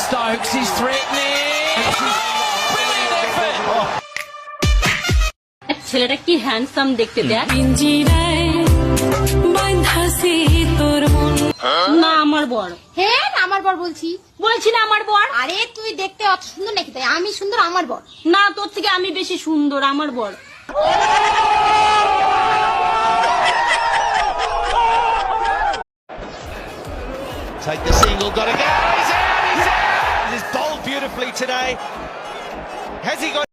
Stokes is threatening. Brilliant effort. ছেলেটা কি handsome দেখতে দেখ। না আমার বর। হ্যাঁ আমার বর বলছি। বলছি না আমার বর। আরে তুই দেখতে অত সুন্দর নাকি তাই আমি সুন্দর আমার বর। না তোর থেকে আমি বেশি সুন্দর আমার বর। Take the single, got to go. He's out. He's bowled beautifully today. Has he got?